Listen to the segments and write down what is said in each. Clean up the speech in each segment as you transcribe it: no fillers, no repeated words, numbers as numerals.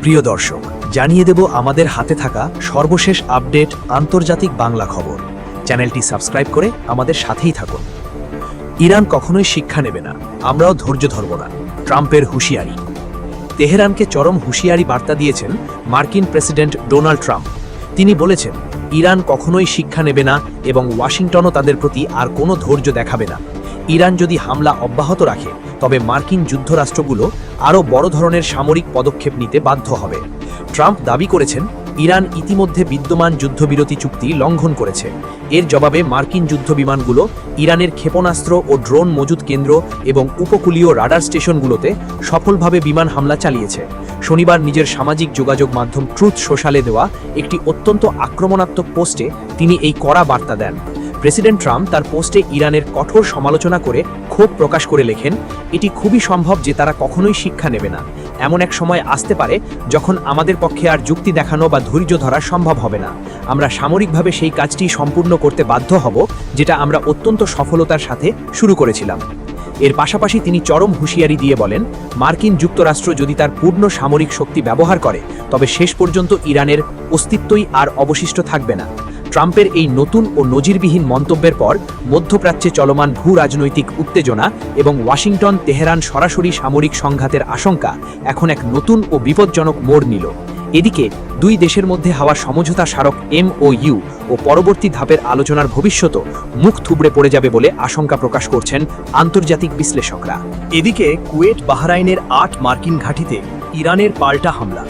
প্রিয় দর্শক, জানিয়ে দেব আমাদের হাতে থাকা সর্বশেষ আপডেট আন্তর্জাতিক বাংলা খবর। চ্যানেলটি সাবস্ক্রাইব করে আমাদের সাথেই থাকুন। ইরান কখনোই শিক্ষা নেবে না, আমরাও ধৈর্য ধরব না, ট্রাম্পের হুঁশিয়ারি। তেহরানকে চরম হুঁশিয়ারি বার্তা দিয়েছেন মার্কিন প্রেসিডেন্ট ডোনাল্ড ট্রাম্প। তিনি বলেছেন, ইরান কখনোই শিক্ষা নেবে না এবং ওয়াশিংটনও তাদের প্রতি আর কোনো ধৈর্য দেখাবে না। ইরান যদি হামলা অব্যাহত রাখে তবে মার্কিন যুদ্ধরাষ্ট্রগুলো আরও বড় ধরনের সামরিক পদক্ষেপ নিতে বাধ্য হবে। ট্রাম্প দাবি করেছেন, ইরান ইতিমধ্যে বিদ্যমান যুদ্ধবিরতি চুক্তি লঙ্ঘন করেছে। এর জবাবে মার্কিন যুদ্ধবিমানগুলো ইরানের ক্ষেপণাস্ত্র ও ড্রোন মজুত কেন্দ্র এবং উপকূলীয় রাডার স্টেশনগুলোতে সফলভাবে বিমান হামলা চালিয়েছে। শনিবার নিজের সামাজিক যোগাযোগ মাধ্যম ট্রুথ সোশ্যালে দেওয়া একটি অত্যন্ত আক্রমণাত্মক পোস্টে তিনি এই কড়া বার্তা দেন। প্রেসিডেন্ট ট্রাম্প তার পোস্টে ইরানের কঠোর সমালোচনা করে ক্ষোভ প্রকাশ করে লেখেন, এটি খুবই সম্ভব যে তারা কখনোই শিক্ষা নেবে না। এমন এক সময় আসতে পারে যখন আমাদের পক্ষে আর যুক্তি দেখানো বা ধৈর্য ধরা সম্ভব হবে না। আমরা সামরিকভাবে সেই কাজটি সম্পূর্ণ করতে বাধ্য হব যেটা আমরা অত্যন্ত সফলতার সাথে শুরু করেছিলাম। এর পাশাপাশি তিনি চরম হুঁশিয়ারি দিয়ে বলেন, মার্কিন যুক্তরাষ্ট্র যদি তার পূর্ণ সামরিক শক্তি ব্যবহার করে তবে শেষ পর্যন্ত ইরানের অস্তিত্বই আর অবশিষ্ট থাকবে না। ট্রাম্পের এই নতুন ও নজিরবিহীন মন্তব্যের পর মধ্যপ্রাচ্যে চলমান ভূ রাজনৈতিক উত্তেজনা এবং ওয়াশিংটন তেহরান সরাসরি সামরিক সংঘাতের আশঙ্কা এখন এক নতুন ও বিপজ্জনক মোড় নিল। এদিকে দুই দেশের মধ্যে হওয়া সমঝোতা স্মারক MOU ও পরবর্তী ধাপের আলোচনার ভবিষ্যৎও মুখ থুবড়ে পড়ে যাবে বলে আশঙ্কা প্রকাশ করছেন আন্তর্জাতিক বিশ্লেষকরা। এদিকে কুয়েট বাহরাইনের 8 মার্কিন ঘাঁটিতে ইরানের পাল্টা হামলা।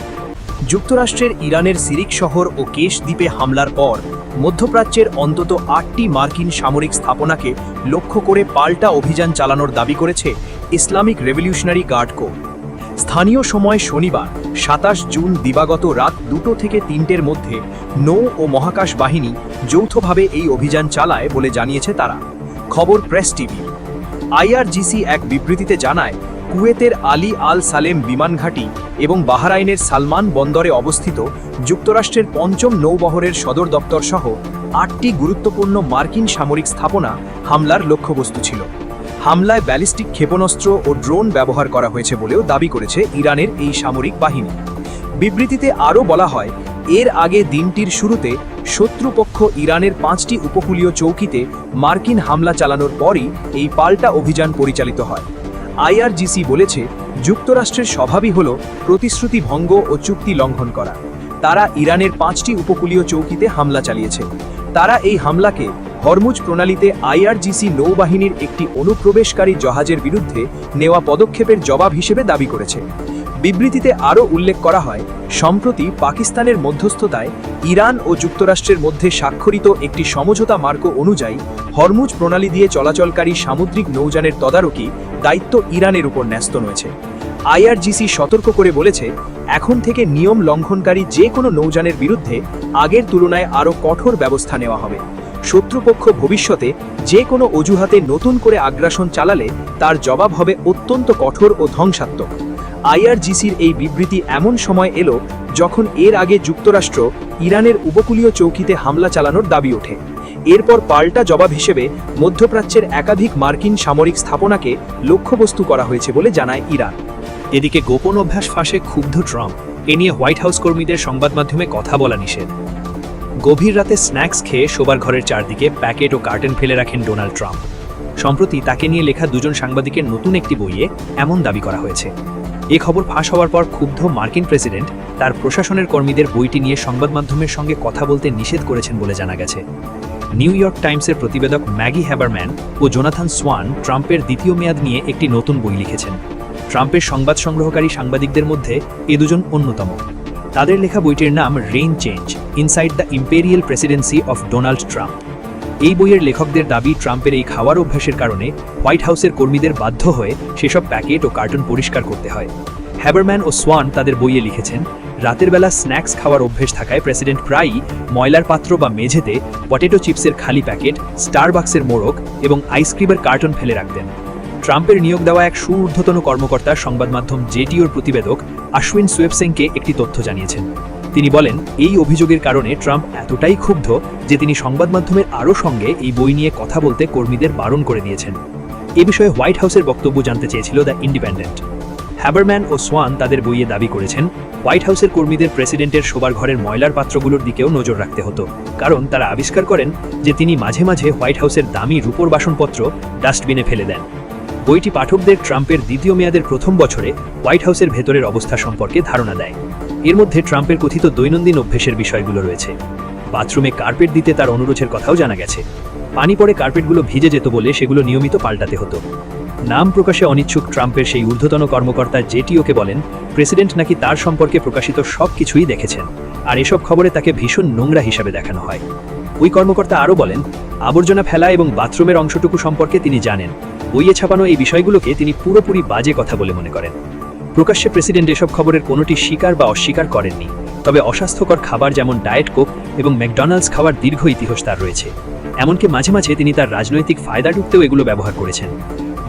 যুক্তরাষ্ট্রের ইরানের সিরিক শহর ও কেশ দ্বীপে হামলার পর মধ্যপ্রাচ্যের অন্তত 8টি মার্কিন সামরিক স্থাপনাকে লক্ষ্য করে পাল্টা অভিযান চালানোর দাবি করেছে ইসলামিক রেভলিউশনারি গার্ড কোর। স্থানীয় সময় শনিবার 27 জুন দিবাগত রাত 2টো থেকে 3টের মধ্যে নৌ ও মহাকাশ বাহিনী যৌথভাবে এই অভিযান চালায় বলে জানিয়েছে তারা। খবর প্রেস টিভি। IRGC এক বিবৃতিতে জানায়, কুয়েতের আলী আল সালেম বিমান ঘাঁটি এবং বাহরাইনের সালমান বন্দরে অবস্থিত যুক্তরাষ্ট্রের 5ম নৌবহরের সদর দপ্তর সহ 8টি গুরুত্বপূর্ণ মার্কিন সামরিক স্থাপনা হামলার লক্ষ্যবস্তু ছিল। হামলায় ব্যালিস্টিক ক্ষেপণাস্ত্র ও ড্রোন ব্যবহার করা হয়েছে বলেও দাবি করেছে ইরানের এই সামরিক বাহিনী। বিবৃতিতে আরও বলা হয়, এর আগে দিনটির শুরুতে শত্রুপক্ষ ইরানের 5টি উপকূলীয় চৌকিতে মার্কিন হামলা চালানোর পরই এই পাল্টা অভিযান পরিচালিত হয়। IRGC বলেছে, যুক্তরাষ্ট্রের স্বভাবই হল প্রতিশ্রুতি ভঙ্গ ও চুক্তি লঙ্ঘন করা। তারা ইরানের 5টি উপকূলীয় চৌকিতে হামলা চালিয়েছে। তারা এই হামলাকে হরমুজ প্রণালীতে IRGC নৌবাহিনীর একটি অনুপ্রবেশকারী জাহাজের বিরুদ্ধে নেওয়া পদক্ষেপের জবাব হিসেবে দাবি করেছে। বিবৃতিতে আরও উল্লেখ করা হয়, সম্প্রতি পাকিস্তানের মধ্যস্থতায় ইরান ও যুক্তরাষ্ট্রের মধ্যে স্বাক্ষরিত একটি সমঝোতা মার্গ অনুযায়ী হরমুজ প্রণালী দিয়ে চলাচলকারী সামুদ্রিক নৌযানের তদারকি দায়িত্ব ইরানের উপর ন্যস্ত রয়েছে। IRGC সতর্ক করে বলেছে, এখন থেকে নিয়ম লঙ্ঘনকারী যে কোনো নৌযানের বিরুদ্ধে আগের তুলনায় আরও কঠোর ব্যবস্থা নেওয়া হবে। শত্রুপক্ষ ভবিষ্যতে যে কোনো অজুহাতে নতুন করে আগ্রাসন চালালে তার জবাব হবে অত্যন্ত কঠোর ও ধ্বংসাত্মক। IRGCর এই বিবৃতি এমন সময় এলো যখন এর আগে যুক্তরাষ্ট্র ইরানের উপকূলীয় চৌকিতে হামলা চালানোর দাবি ওঠে। এরপর পাল্টা জবাব হিসেবে মধ্যপ্রাচ্যের একাধিক মার্কিন সামরিক স্থাপনাকে লক্ষ্যবস্তু করা হয়েছে বলে জানায় ইরান। এদিকে গোপন অভ্যাস ফাঁসে ক্ষুব্ধ ট্রাম্প। এ নিয়ে হোয়াইট হাউস কর্মীদের সংবাদ মাধ্যমে কথা বলা নিষেধ। গভীর রাতে স্ন্যাক্স খেয়ে শোবার ঘরের চারদিকে প্যাকেট ও কার্টন ফেলে রাখেন ডোনাল্ড ট্রাম্প। সম্প্রতি তাকে নিয়ে লেখা 2 জন সাংবাদিকের নতুন একটি বইয়ে এমন দাবি করা হয়েছে। এ খবর ফাঁস হওয়ার পর ক্ষুব্ধ মার্কিন প্রেসিডেন্ট তার প্রশাসনের কর্মীদের বইটি নিয়ে সংবাদ মাধ্যমের সঙ্গে কথা বলতে নিষেধ করেছেন বলে জানা গেছে। নিউ ইয়র্ক টাইমসের প্রতিবেদক ম্যাগি হ্যাবারম্যান ও জোনাথন সোয়ান ট্রাম্পের দ্বিতীয় মেয়াদ নিয়ে একটি নতুন বই লিখেছেন। ট্রাম্পের সংবাদ সংগ্রহকারী সাংবাদিকদের মধ্যে এ 2 জন অন্যতম। তাদের লেখা বইটির নাম rain change, inside the imperial Presidency of Donald Trump. এই বইয়ের লেখকদের দাবি, ট্রাম্পের এই খাওয়ার অভ্যাসের কারণে হোয়াইট হাউসের কর্মীদের বাধ্য হয়ে সেসব প্যাকেট ও কার্টন পরিষ্কার করতে হয়। হ্যাবারম্যান ও সোয়ান তাদের বইয়ে লিখেছেন, রাতের বেলা স্ন্যাক্স খাওয়ার অভ্যেস থাকায় প্রেসিডেন্ট প্রায়ই ময়লার পাত্র বা মেঝেতে পটেটো চিপসের খালি প্যাকেট, স্টারবাক্সের মোড়ক এবং আইসক্রিমের কার্টন ফেলে রাখতেন। ট্রাম্পের নিয়োগ দেওয়া এক সুঊর্ধ্বতন কর্মকর্তা সংবাদ মাধ্যম জেটিওর প্রতিবেদক আশ্বিন সুয়েবসেনকে একটি তথ্য জানিয়েছেন। তিনি বলেন, এই অভিযোগের কারণে ট্রাম্প এতটাই ক্ষুব্ধ যে তিনি সংবাদ মাধ্যমের আরও সঙ্গে এই বই নিয়ে কথা বলতে কর্মীদের বারণ করে দিয়েছেন। এ বিষয়ে হোয়াইট হাউসের বক্তব্য জানতে চেয়েছিল দ্য ইন্ডিপেন্ডেন্ট। হ্যাবারম্যান ও সোয়ান তাদের বইয়ে দাবি করেছেন হোয়াইট হাউসের কর্মীদের প্রেসিডেন্টের শোবার ঘরের ময়লার পাত্রগুলোর দিকেও নজর রাখতে হতো, কারণ তারা আবিষ্কার করেন যে তিনি মাঝে মাঝে হোয়াইট হাউসের দামি রূপোর বাসনপত্র ডাস্টবিনে ফেলে দেন। বইটি পাঠকদের ট্রাম্পের দ্বিতীয় মেয়াদের প্রথম বছরে হোয়াইট হাউসের ভেতরের অবস্থা সম্পর্কে ধারণা দেয়। এর মধ্যে ট্রাম্পের কথিত দৈনন্দিন অভ্যেসের বিষয়গুলো রয়েছে। বাথরুমে কার্পেট দিতে তার অনুরোধের কথাও জানা গেছে। পানি পড়ে কার্পেটগুলো ভিজে যেত বলে সেগুলো নিয়মিত পাল্টাতে হতো। নাম প্রকাশে অনিচ্ছুক ট্রাম্পের সেই ঊর্ধ্বতন কর্মকর্তা জেটিওকে বলেন প্রেসিডেন্ট নাকি তার সম্পর্কে প্রকাশিত সব কিছুই দেখেছেন, আর এসব খবরে তাকে ভীষণ নোংরা হিসাবে দেখানো হয়। ওই কর্মকর্তা আরও বলেন আবর্জনা ফেলা এবং বাথরুমের অংশটুকু সম্পর্কে তিনি জানেন। বইয়ে ছাপানো এই বিষয়গুলোকে তিনি পুরোপুরি বাজে কথা বলে মনে করেন। প্রকাশ্যে প্রেসিডেন্ট এসব খবরের কোনোটি স্বীকার বা অস্বীকার করেননি, তবে অস্বাস্থ্যকর খাবার যেমন ডায়েট কোক এবং ম্যাকডোনাল্ডস খাওয়ার দীর্ঘ ইতিহাস তার রয়েছে। এমনকি মাঝে মাঝে তিনি তার রাজনৈতিক ফায়দা ঢুকতেও এগুলো ব্যবহার করেছেন।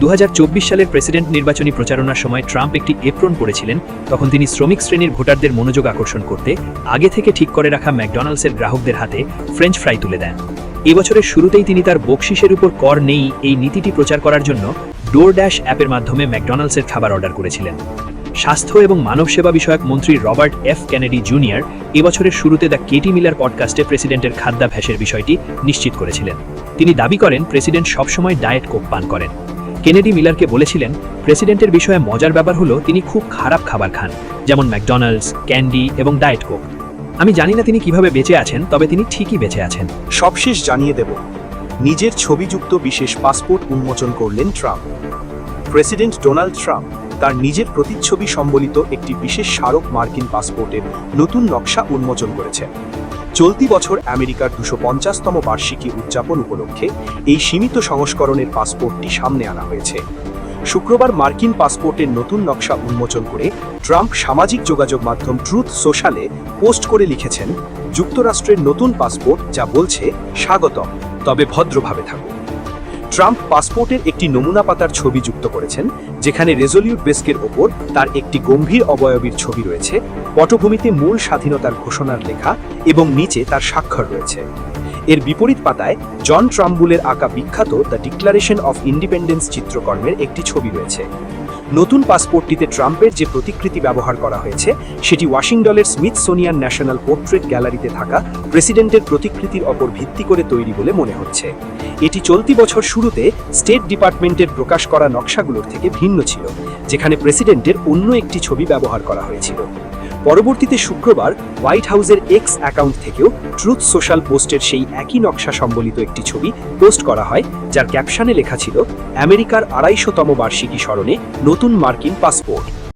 2024 সালের প্রেসিডেন্ট নির্বাচনী প্রচারণার সময় ট্রাম্প একটি এপ্রন পরেছিলেন। তখন তিনি শ্রমিক শ্রেণীর ভোটারদের মনোযোগ আকর্ষণ করতে আগে থেকে ঠিক করে রাখা ম্যাকডোনাল্ডসের গ্রাহকদের হাতে ফ্রেঞ্চ ফ্রাই তুলে দেন। এবছরের শুরুতেই তিনি তার বকশিসের উপর কর নেই এই নীতিটি প্রচার করার জন্য ডোরড্যাশ অ্যাপের মাধ্যমে ম্যাকডোনাল্ডসের খাবার অর্ডার করেছিলেন। স্বাস্থ্য এবং মানব সেবা বিষয়ক মন্ত্রী রবার্ট এফ কেনেডি জুনিয়র এবছরের শুরুতে দ্য কেটি মিলার পডকাস্টে প্রেসিডেন্টের খাদ্যাভ্যাসের বিষয়টি নিশ্চিত করেছিলেন। তিনি দাবি করেন প্রেসিডেন্ট সবসময় ডায়েট কোক পান করেন। কেনেডি মিলারকে বলেছিলেন প্রেসিডেন্টের বিষয়ে মজার ব্যাপার হলো তিনি খুব খারাপ খাবার খান, যেমন ম্যাকডোনাল্ডস, ক্যান্ডি এবং ডায়েট কোক। আমি জানি না তিনি কিভাবে বেঁচে আছেন, তবে তিনি ঠিকই বেঁচে আছেন। সবশেষ জানিয়ে দেব, নিজের ছবিযুক্ত বিশেষ পাসপোর্ট উন্মোচন করলেন ট্রাম্প। প্রেসিডেন্ট ডোনাল্ড ট্রাম্প তার নিজের প্রতিচ্ছবি সম্বলিত একটি বিশেষ স্মারক মার্কিন পাসপোর্টের নতুন নকশা উন্মোচন করেছেন। চলতি বছর আমেরিকার 250তম বার্ষিকী উদযাপন উপলক্ষে এই সীমিত সংস্করণের পাসপোর্টটি সামনে আনা হয়েছে। শুক্রবার মার্কিন পাসপোর্টের নতুন নকশা উন্মোচন করে ট্রাম্প সামাজিক যোগাযোগ মাধ্যম ট্রুথ সোশ্যালে পোস্ট করে লিখেছেন, যুক্তরাষ্ট্রের নতুন পাসপোর্ট যা বলছে স্বাগতম, তবে ভদ্রভাবে থাকুন। ট্রাম্প পাসপোর্টের একটি নমুনা পাতার ছবি যুক্ত করেছেন, যেখানে রেজলিউট ডেস্কের ওপর তার একটি গম্ভীর অবয়বীর ছবি রয়েছে, পটভূমিতে মূল স্বাধীনতার ঘোষণার লেখা এবং নিচে তার স্বাক্ষর রয়েছে। এর বিপরীত পাতায় জন ট্রাম্বুলের আঁকা বিখ্যাত দ্য ডিক্লারেশন অফ ইন্ডিপেন্ডেন্স চিত্রকর্মের একটি ছবি রয়েছে। নতুন পাসপোর্টটিতে ট্রাম্পের যে প্রতিকৃতি ব্যবহার করা হয়েছে সেটি ওয়াশিংটনের স্মিথসোনিয়ান ন্যাশনাল পোর্ট্রেট গ্যালারিতে থাকা প্রেসিডেন্টের প্রতিকৃতির ওপর ভিত্তি করে তৈরি বলে মনে হচ্ছে। এটি চলতি বছর শুরুতে স্টেট ডিপার্টমেন্টের প্রকাশ করা নকশাগুলোর থেকে ভিন্ন ছিল, যেখানে প্রেসিডেন্টের অন্য একটি ছবি ব্যবহার করা হয়েছিল। পরবর্তীতে শুক্রবার হোয়াইট হাউসের এক্স অ্যাকাউন্ট থেকেও ট্রুথ সোশ্যাল পোস্টের সেই একই নকশা সম্বলিত একটি ছবি পোস্ট করা হয়, যার ক্যাপশনে লেখা ছিল আমেরিকার 250তম বার্ষিকী স্মরণে নতুন মার্কিন পাসপোর্ট।